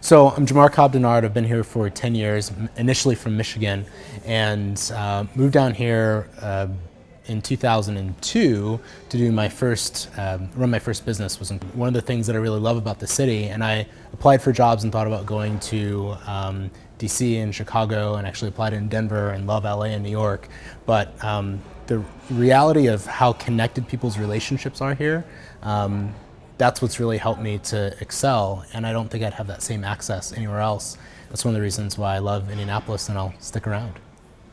So I'm Jamar Cobb-Denard. I've been here for 10 years, initially from Michigan, and moved down here in 2002 to do my first, run my first business. Was one of the things that I really love about the city, and I applied for jobs and thought about going to DC and Chicago, and actually applied in Denver and love LA and New York. But the reality of how connected people's relationships are here, that's what's really helped me to excel, and I don't think I'd have that same access anywhere else. That's one of the reasons why I love Indianapolis, and I'll stick around.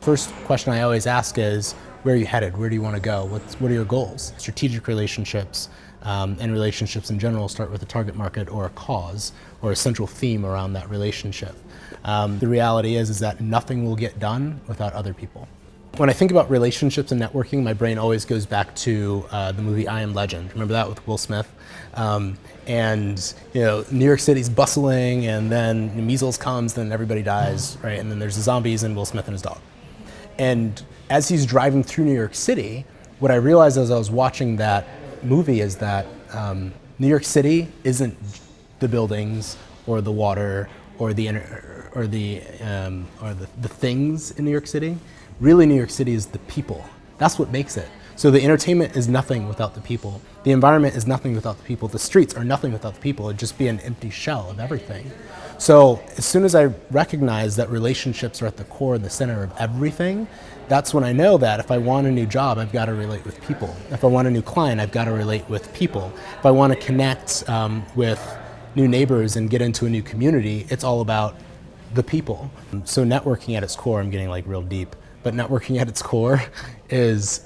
First question I always ask is, where are you headed? Where do you want to go? What are your goals? Strategic relationships and relationships in general start with a target market or a cause or a central theme around that relationship. The reality is that nothing will get done without other people. When I think about relationships and networking, my brain always goes back to the movie I Am Legend. Remember that with Will Smith? And New York City's bustling, and then measles comes, then everybody dies, right? And then there's the zombies and Will Smith and his dog. And as he's driving through New York City, what I realized as I was watching that movie is that New York City isn't the buildings or the water or the things in New York City. Really, New York City is the people. That's what makes it. So the entertainment is nothing without the people. The environment is nothing without the people. The streets are nothing without the people. It'd just be an empty shell of everything. So as soon as I recognize that relationships are at the core and the center of everything, that's when I know that if I want a new job, I've got to relate with people. If I want a new client, I've got to relate with people. If I want to connect with new neighbors and get into a new community, it's all about the people. So networking at its core, I'm getting like real deep, but networking at its core is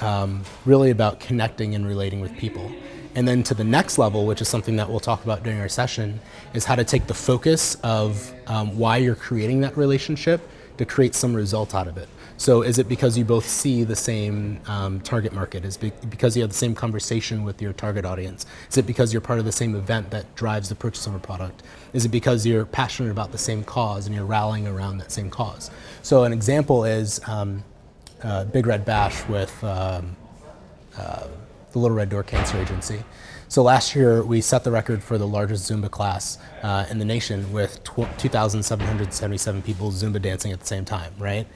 really about connecting and relating with people. And then to the next level, which is something that we'll talk about during our session, is how to take the focus of why you're creating that relationship to create some result out of it. So is it because you both see the same target market? Is it because you have the same conversation with your target audience? Is it because you're part of the same event that drives the purchase of a product? Is it because you're passionate about the same cause and you're rallying around that same cause? So an example is Big Red Bash with the Little Red Door Cancer Agency. So last year we set the record for the largest Zumba class in the nation with 2,777 people Zumba dancing at the same time, right?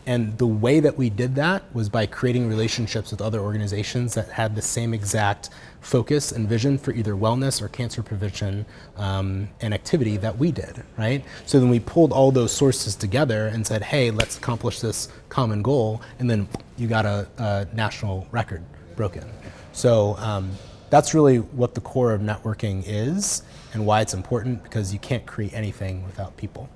And the way that we did that was by creating relationships with other organizations that had the same exact focus and vision for either wellness or cancer prevention and activity that we did, right? So then we pulled all those sources together and said, hey, let's accomplish this common goal, and then you got a national record broken. So that's really what the core of networking is and why it's important, because you can't create anything without people.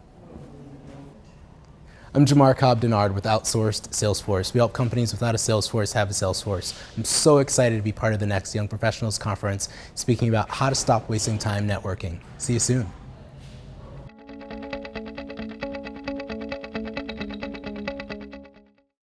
I'm Jamar Cobb-Denard with Outsourced Salesforce. We help companies without a Salesforce have a Salesforce. I'm so excited to be part of the next Young Professionals Conference, speaking about how to stop wasting time networking. See you soon.